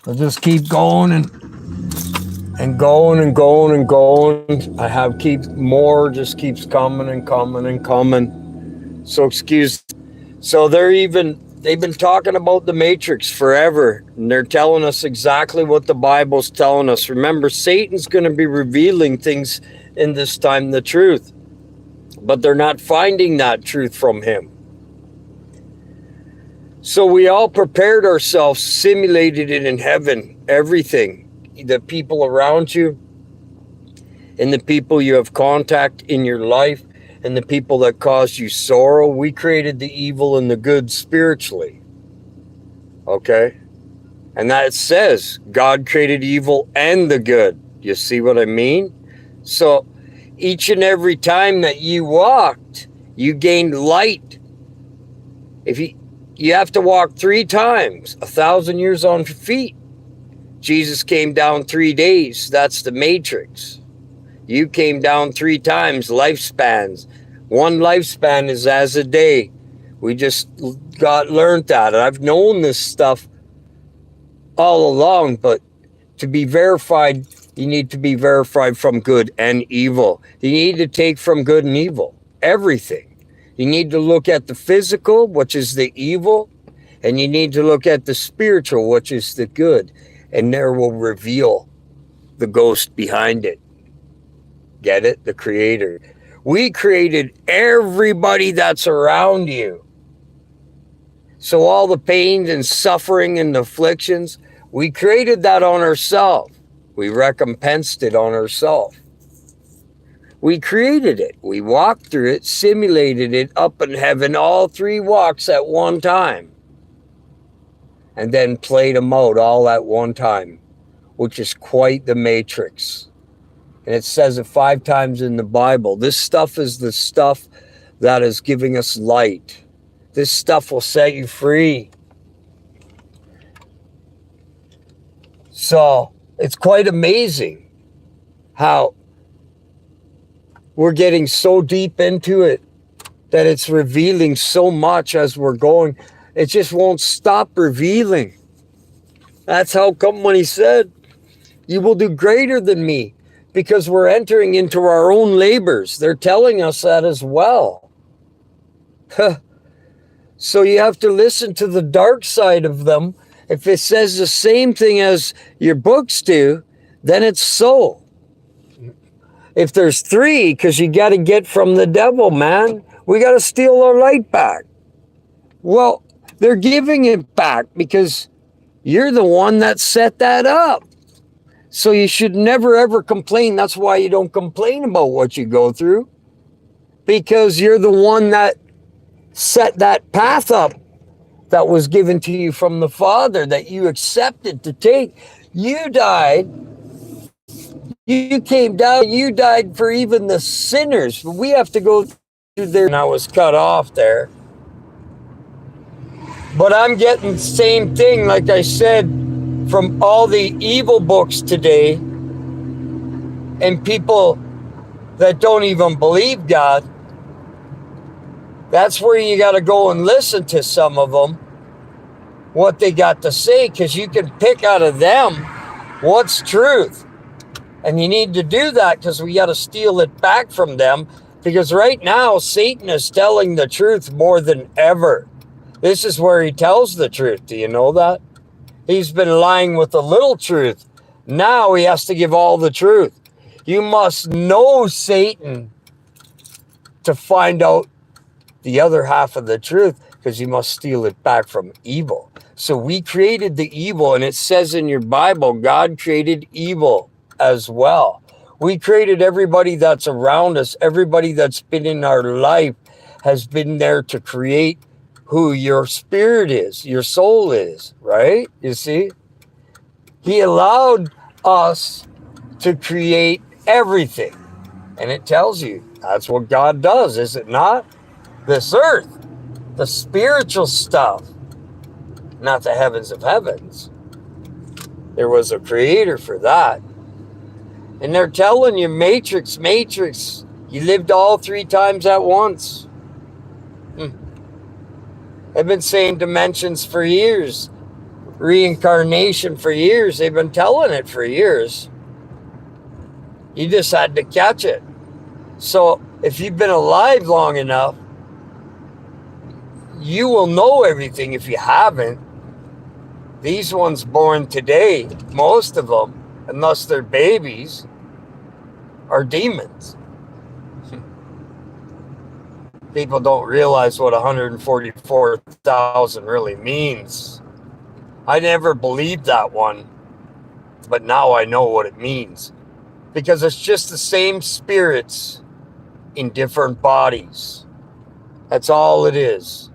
I'll just keep going and going and going and going. I have more just keeps coming and coming and coming. So excuse. So they've been talking about the Matrix forever, and they're telling us exactly what the Bible's telling us. Remember, Satan's going to be revealing things in this time, the truth, but they're not finding that truth from him. So we all prepared ourselves, simulated it in heaven, everything, the people around you and the people you have contact in your life and the people that cause you sorrow. We created the evil and the good spiritually. Okay? And that says God created evil and the good. You see what I mean? So each and every time that you walked, you gained light. If you have to walk 3 times, 1,000 years on feet. Jesus came down 3 days. That's the Matrix. You came down 3 times, lifespans. One lifespan is as a day. We just learned that. And I've known this stuff all along, but to be verified, you need to be verified from good and evil. You need to take from good and evil, everything. You need to look at the physical, which is the evil, and you need to look at the spiritual, which is the good, and there will reveal the ghost behind it. Get it? The creator. We created everybody that's around you. So all the pains and suffering and afflictions, we created that on ourselves. We recompensed it on ourselves. We created it. We walked through it, simulated it up in heaven, all 3 walks at one time. And then played them out all at one time, which is quite the Matrix. And it says it 5 times in the Bible. This stuff is the stuff that is giving us light. This stuff will set you free. So it's quite amazing how we're getting so deep into it that it's revealing so much as we're going. It just won't stop revealing. That's how come when he said, you will do greater than me, because we're entering into our own labors. They're telling us that as well. So you have to listen to the dark side of them. If it says the same thing as your books do, then it's so. If there's 3, because you got to get from the devil, man. We got to steal our light back. Well, they're giving it back because you're the one that set that up. So you should never, ever complain. That's why you don't complain about what you go through. Because you're the one that set that path up that was given to you from the Father that you accepted to take. You died. You came down. You died for even the sinners. We have to go through there. And I was cut off there. But I'm getting the same thing, like I said, from all the evil books today and people that don't even believe God. That's where you got to go and listen to some of them, what they got to say, because you can pick out of them what's truth. And you need to do that because we got to steal it back from them, because right now Satan is telling the truth more than ever. This is where he tells the truth. Do you know that? He's been lying with a little truth. Now he has to give all the truth. You must know Satan to find out the other half of the truth, because you must steal it back from evil. So we created the evil, and it says in your Bible, God created evil as well. We created everybody that's around us. Everybody that's been in our life has been there to create who your spirit is, your soul is, right? You see? He allowed us to create everything. And it tells you that's what God does, is it not? This earth, the spiritual stuff, not the heavens of heavens. There was a creator for that. And they're telling you, Matrix, you lived all 3 times at once. I've been saying dimensions for years. reincarnation for years. They've been telling it for years. You just had to catch it. So if you've been alive long enough, you will know everything. If you haven't, these ones born today, most of them, unless they're babies, are demons. People don't realize what 144,000 really means. I never believed that one, but now I know what it means. Because it's just the same spirits in different bodies. That's all it is.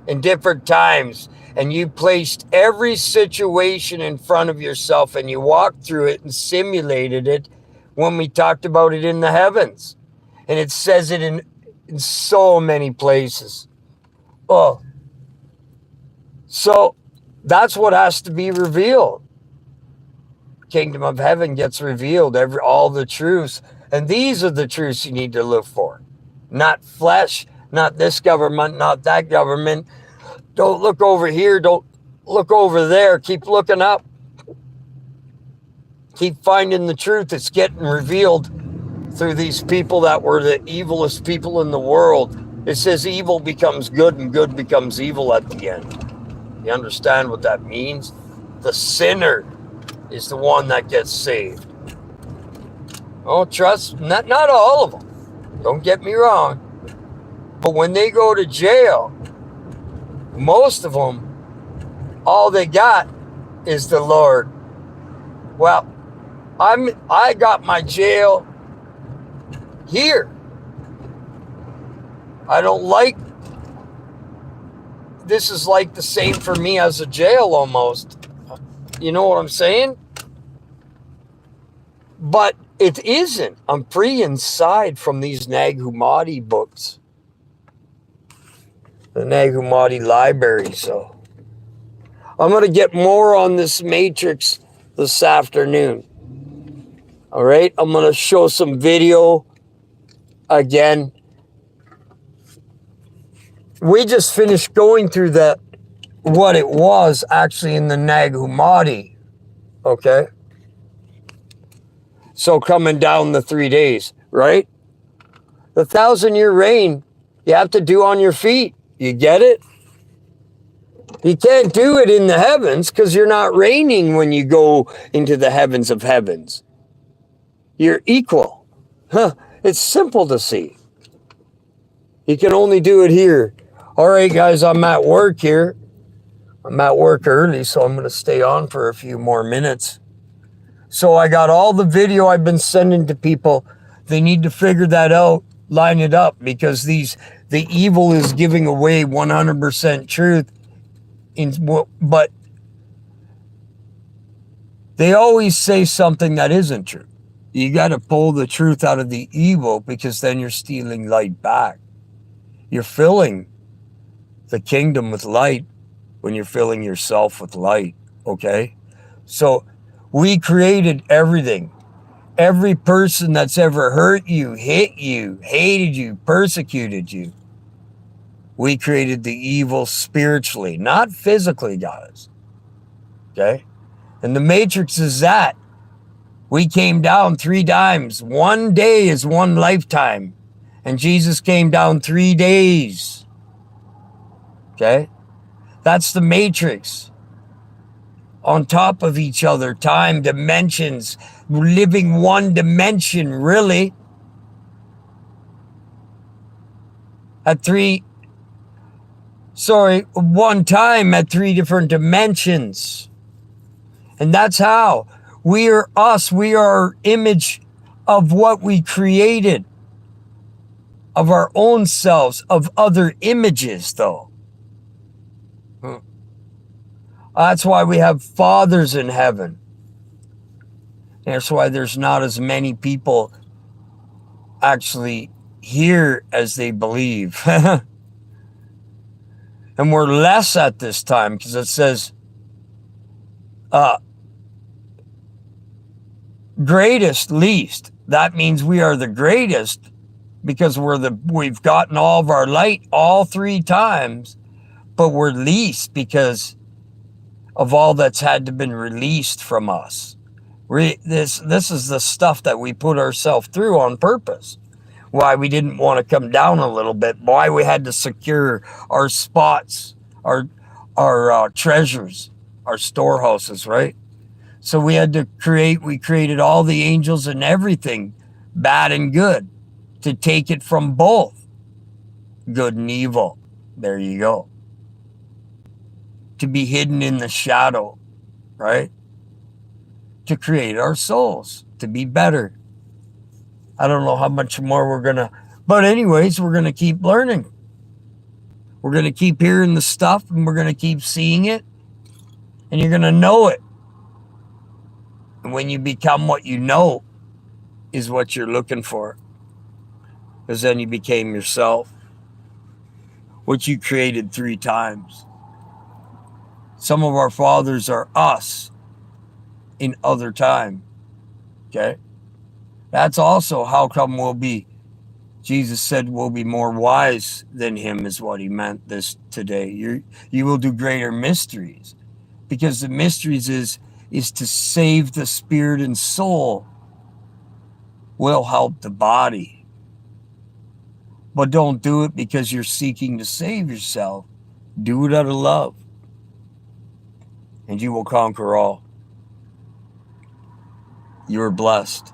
In different times. And you placed every situation in front of yourself and you walked through it and simulated it when we talked about it in the heavens. And it says it in so many places. Oh. So that's what has to be revealed. Kingdom of heaven gets revealed, all the truths. And these are the truths you need to look for. Not flesh, not this government, not that government. Don't look over here, don't look over there. Keep looking up. Keep finding the truth. It's getting revealed through these people that were the evilest people in the world. It says evil becomes good and good becomes evil at the end. You understand what that means? The sinner is the one that gets saved. Oh, trust, not all of them. Don't get me wrong. But when they go to jail, most of them, all they got is the Lord. Well, I got my jail here. I don't like, this is like the same for me as a jail almost. You know what I'm saying? But it isn't. I'm free inside from these Nag Hammadi books. The Nag Hammadi library. So I'm going to get more on this Matrix this afternoon. All right. I'm going to show some video again. We just finished going through what it was actually in the Nag Hammadi. Okay. So coming down the 3 days, right? The 1,000-year reign, you have to do on your feet. You get it? You can't do it in the heavens because you're not reigning when you go into the heavens of heavens. You're equal. It's simple to see. You can only do it here. All right, guys, I'm at work here. I'm at work early, so I'm going to stay on for a few more minutes. So I got all the video I've been sending to people. They need to figure that out, line it up, because the evil is giving away 100% truth. But they always say something that isn't true. You got to pull the truth out of the evil because then you're stealing light back. You're filling the kingdom with light when you're filling yourself with light, okay? So we created everything. Every person that's ever hurt you, hit you, hated you, persecuted you. We created the evil spiritually, not physically, guys. Okay? And the Matrix is that. We came down 3 times. 1 day is 1 lifetime. And Jesus came down 3 days. Okay? That's the Matrix. On top of each other, time, dimensions, living one dimension, really. One time at 3 different dimensions. And that's how. We are us. We are image of what we created. Of our own selves, of other images, though. That's why we have fathers in heaven. That's why there's not as many people actually here as they believe. And we're less at this time because it says greatest, least. That means we are the greatest because we've gotten all of our light all 3 times, but we're least because of all that's had to been released from us. This is the stuff that we put ourselves through on purpose. Why we didn't want to come down a little bit. Why we had to secure our spots, our treasures, our storehouses, right? So we had to we created all the angels and everything, bad and good, to take it from both good and evil. There you go. To be hidden in the shadow, right? To create our souls, to be better. I don't know how much more we're going to, but anyways, we're going to keep learning. We're going to keep hearing the stuff and we're going to keep seeing it and you're going to know it. And when you become what you know is what you're looking for. Because then you became yourself, which you created 3 times. Some of our fathers are us in other time. Okay? That's also how come we'll be, Jesus said we'll be more wise than him is what he meant this today. You will do greater mysteries. Because the mysteries is to save the spirit and soul will help the body. But don't do it because you're seeking to save yourself. Do it out of love. And you will conquer all. You are blessed.